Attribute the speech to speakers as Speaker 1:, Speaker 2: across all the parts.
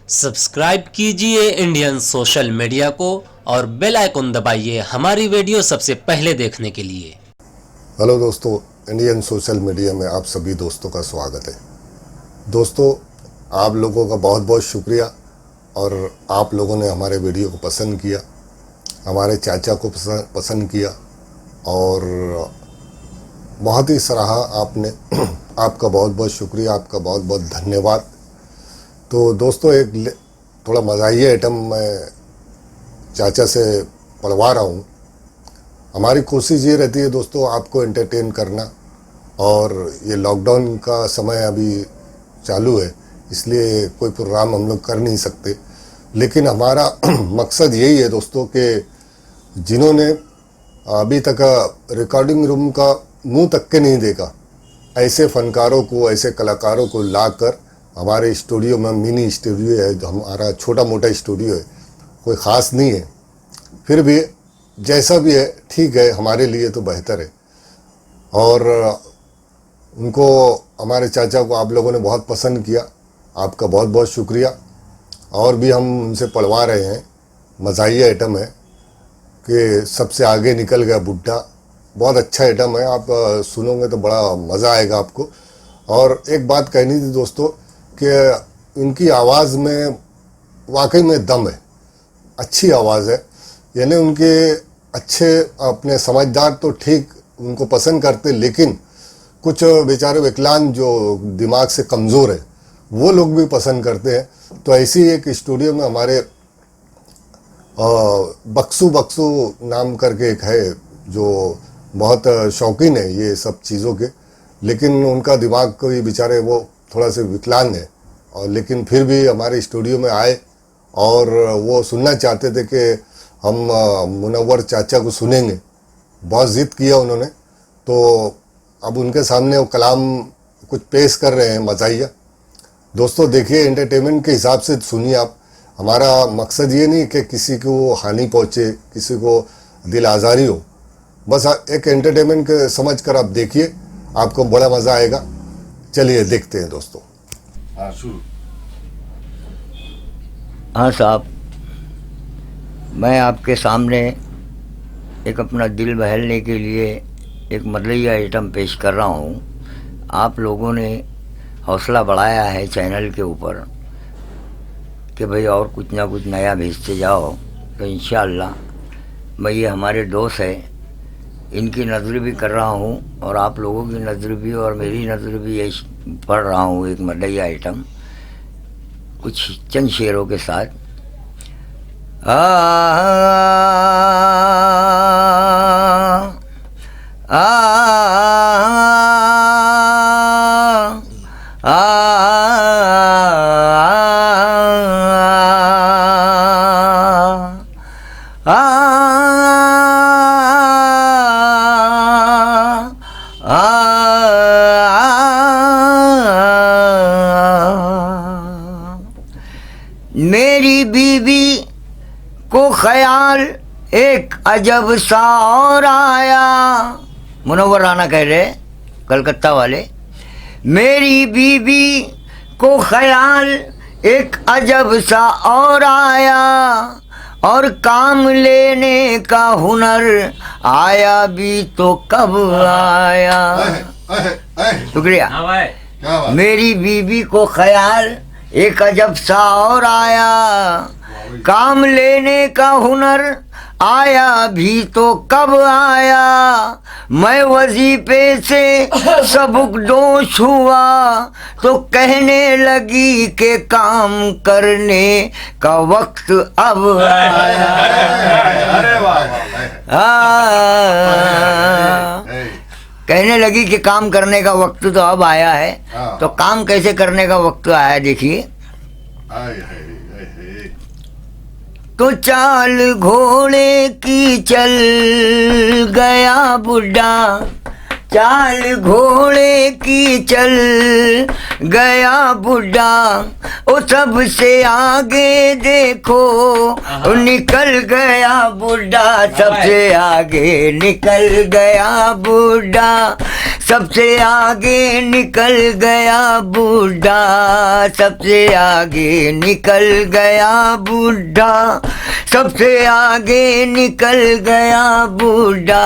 Speaker 1: Subscribe कीजिए Indian social media को और बेल आइकन दबाइए हमारी वीडियो सबसे पहले देखने के लिए।
Speaker 2: हेलो दोस्तों, इंडियन सोशल मीडिया में आप सभी दोस्तों का स्वागत है। दोस्तों, आप लोगों का बहुत बहुत शुक्रिया और आप लोगों ने हमारे वीडियो को पसंद किया, हमारे चाचा को पसंद किया और बहुत ही सराहा आपने। आपका बहुत बहुत शुक्रिया, आपका बहुत बहुत धन्यवाद। तो दोस्तों, एक थोड़ा मज़ाहिया आइटम मैं चाचा से पढ़वा रहा हूँ। हमारी कोशिश ये रहती है दोस्तों, आपको एंटरटेन करना, और ये लॉकडाउन का समय अभी चालू है, इसलिए कोई प्रोग्राम हम लोग कर नहीं सकते। लेकिन हमारा मकसद यही है दोस्तों कि जिन्होंने अभी तक रिकॉर्डिंग रूम का मुंह तक के नहीं देखा, ऐसे फनकारों को, ऐसे कलाकारों को लाकर हमारे स्टूडियो में, मिनी स्टूडियो है, हमारा छोटा मोटा स्टूडियो है, कोई ख़ास नहीं है, फिर भी जैसा भी है ठीक है, हमारे लिए तो बेहतर है। और उनको, हमारे चाचा को आप लोगों ने बहुत पसंद किया, आपका बहुत बहुत शुक्रिया। और भी हम उनसे पढ़वा रहे हैं। मज़ाहिया आइटम है कि सबसे आगे निकल गया बुड्ढा, बहुत अच्छा आइटम है, आप सुनोगे तो बड़ा मज़ा आएगा आपको। और एक बात कहनी थी दोस्तों कि इनकी आवाज़ में वाकई में दम है, अच्छी आवाज़ है। यानी उनके अच्छे अपने समझदार तो ठीक उनको पसंद करते, लेकिन कुछ बेचारे विकलांग जो दिमाग से कमज़ोर है वो लोग भी पसंद करते हैं। तो ऐसी एक स्टूडियो में हमारे बक्सू नाम करके एक है जो बहुत शौकीन है ये सब चीज़ों के, लेकिन उनका दिमाग कोई बेचारे वो थोड़ा से विकलांग है, और लेकिन फिर भी हमारे स्टूडियो में आए और वो सुनना चाहते थे कि हम मुनव्वर चाचा को सुनेंगे। बहुत ज़िद किया उन्होंने, तो अब उनके सामने वो कलाम कुछ पेश कर रहे हैं मज़ाहिया। दोस्तों देखिए, एंटरटेनमेंट के हिसाब से सुनिए आप। हमारा मकसद ये नहीं कि किसी को हानि पहुँचे, किसी को दिल आज़ारी हो, बस एक एंटरटेनमेंट के समझ कर आप देखिए, आपको बड़ा मज़ा आएगा। चलिए देखते हैं दोस्तों। हाँ, शुरू।
Speaker 3: हाँ साहब, मैं आपके सामने एक अपना दिल बहलने के लिए एक मज़ाहिया आइटम पेश कर रहा हूँ। आप लोगों ने हौसला बढ़ाया है चैनल के ऊपर कि भाई और कुछ ना कुछ नया भेजते जाओ, तो इंशाअल्लाह मैं, ये हमारे दोस्त है, इनकी नज़र भी कर रहा हूँ और आप लोगों की नज़र भी और मेरी नज़र भी ये पढ़ रहा हूँ एक मज़ाहिया आइटम कुछ चंद शेरों के साथ। मेरी बीवी को ख्याल एक अजब सा और आया, मुनव्वर राना कह रहे कलकत्ता वाले। मेरी बीवी को ख्याल एक अजब सा और आया, और काम लेने का हुनर आया भी तो कब आया। शुक्रिया। मेरी बीवी को ख्याल एक अजब सा और आया, काम लेने का हुनर आया भी तो कब आया। मैं वजीफे से सबकदोश हुआ तो कहने लगी कि काम करने का वक्त अब आया। कहने लगी कि काम करने का वक्त तो अब आया है। तो काम कैसे करने का वक्त आया, देखिए। तो चाल घोड़े की चल गया बुढ़ा, चाल घोड़े की चल गया बुढ़ा, ओ सबसे आगे देखो निकल गया बुढ़ा, सबसे आगे निकल गया बुढ़ा, सबसे आगे निकल गया बूढ़ा, सबसे आगे निकल गया बूढ़ा, सबसे आगे निकल गया बूढ़ा।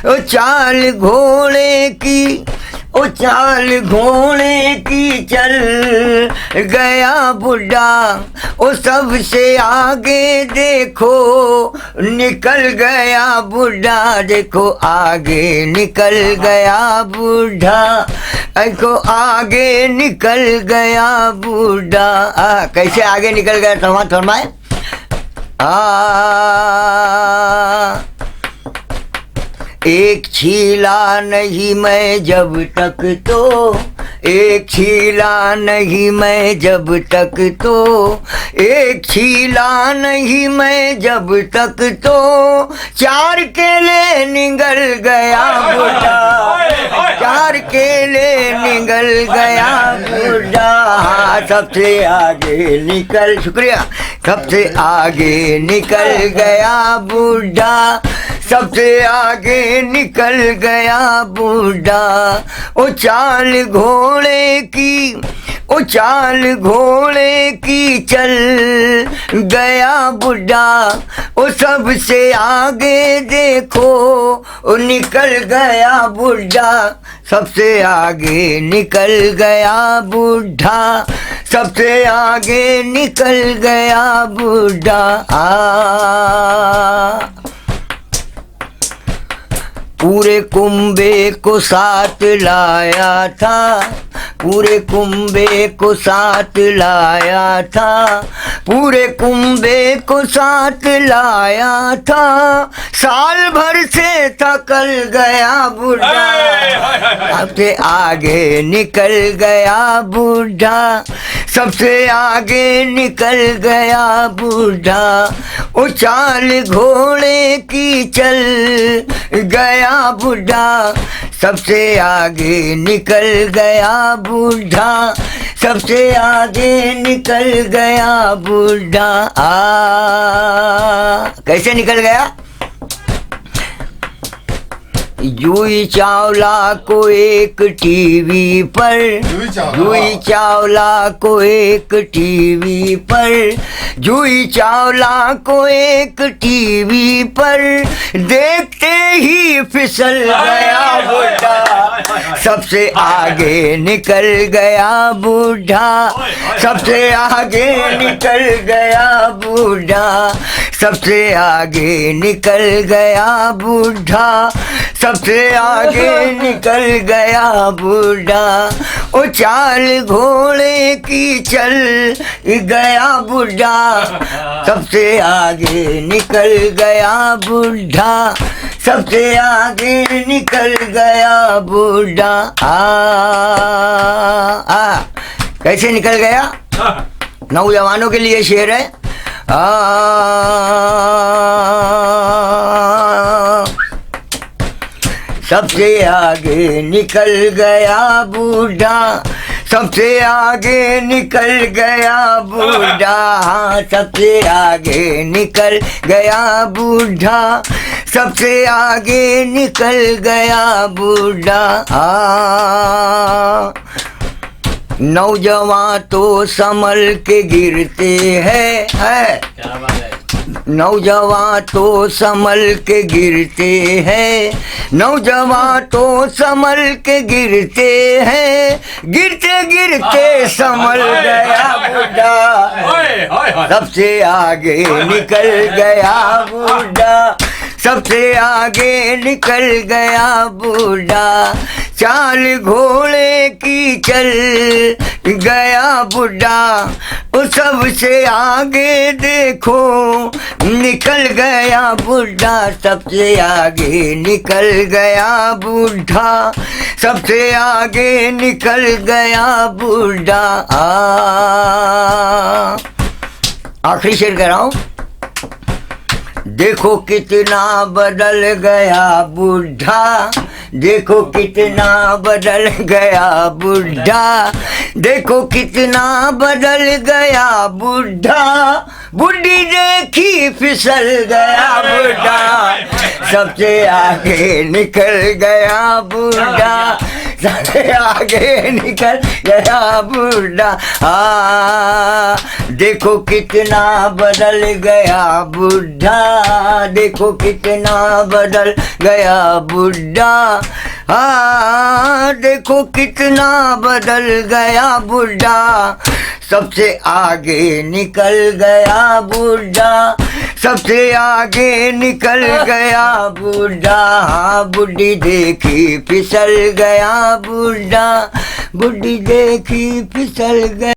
Speaker 3: ओ चाल घोड़े की, ओ चाल घोड़े की चल गया बुढ़ा, ओ सबसे आगे देखो निकल गया बूढ़ा, देखो आगे निकल गया बूढ़ा, देखो आगे निकल गया बूढ़ा। कैसे आगे निकल गया समाज फरमाए। एक छीला नहीं मैं जब तक तो, एक छीला नहीं मैं जब तक तो, एक छीला नहीं मैं जब तक तो, चार केले निगल गया बूढ़ा, चार केले निगल गया बूढ़ा। सबसे आगे निकल, शुक्रिया, सबसे आगे निकल गया बूढ़ा, सबसे आगे निकल गया बूढ़ा। ओ चाल घोड़े की, ओ चाल घोड़े की चल गया बुढ़ा, ओ सबसे आगे देखो ओ निकल गया बूढ़ा, सबसे आगे निकल गया बूढ़ा, सबसे आगे निकल गया बूढ़ा। पूरे कुंबे को साथ लाया था, पूरे कुंबे को साथ लाया था, पूरे कुंबे को साथ लाया था, साल भर से थकल गया बूढ़ा, सबसे आगे निकल गया बूढ़ा, सबसे आगे निकल गया बूढ़ा। ओ चाल घोड़े की चल गया बूढ़ा, सबसे आगे निकल गया बूढ़ा, सबसे आगे निकल गया बूढ़ा। कैसे निकल गया। जूही चावला को एक टीवी पर, जूही चावला को एक टीवी पर, जूही चावला को एक टीवी पर, देखते ही फिसल गया बूढ़ा, सबसे आगे निकल गया बूढ़ा, सबसे आगे निकल गया बूढ़ा, सबसे आगे निकल गया बूढ़ा, सबसे आगे निकल गया बूढ़ा। ओ चाल घोड़े की चल गया बूढ़ा, सबसे आगे निकल गया बूढ़ा, सबसे आगे निकल गया बूढ़ा। कैसे निकल गया। नौजवानों के लिए शेर है। सबसे आगे निकल गया बूढ़ा, सबसे आगे निकल गया बूढ़ा, हाँ सबसे आगे निकल गया बूढ़ा, सबसे आगे निकल गया बूढ़ा। नौजवान तो संभल के गिरते हैं, नौजवान तो संभल के गिरते हैं, नौजवान तो संभल के गिरते हैं, गिरते गिरते संभल गया बूढ़ा, सबसे आगे निकल गया बूढ़ा, सबसे आगे निकल गया बूढ़ा। चाल घोड़े की चल गया बूढ़ा, उस सबसे आगे देखो निकल गया बूढ़ा, सबसे आगे निकल गया बूढ़ा, सबसे आगे निकल गया बूढ़ा। आखिरी शेर कह रहा हूं। देखो कितना बदल गया बूढ़ा, देखो कितना बदल गया बूढ़ा, देखो कितना बदल गया बूढ़ा, बुढ़ी देखी फिसल गया बुढ़ा, सबसे आगे निकल गया बुढ़ा, सबसे आगे निकल गया बुढ़ा। देखो कितना बदल गया बुढ़ा, देखो कितना बदल गया बुढ़ा। देखो कितना बदल गया बुढ़ा, सबसे आगे निकल गया बुढ़ा, सबसे आगे निकल गया बुढ़ा। बुढ़ी देखी फिसल गया बुढ़ा, बुढ़ी देखी फिसल गया।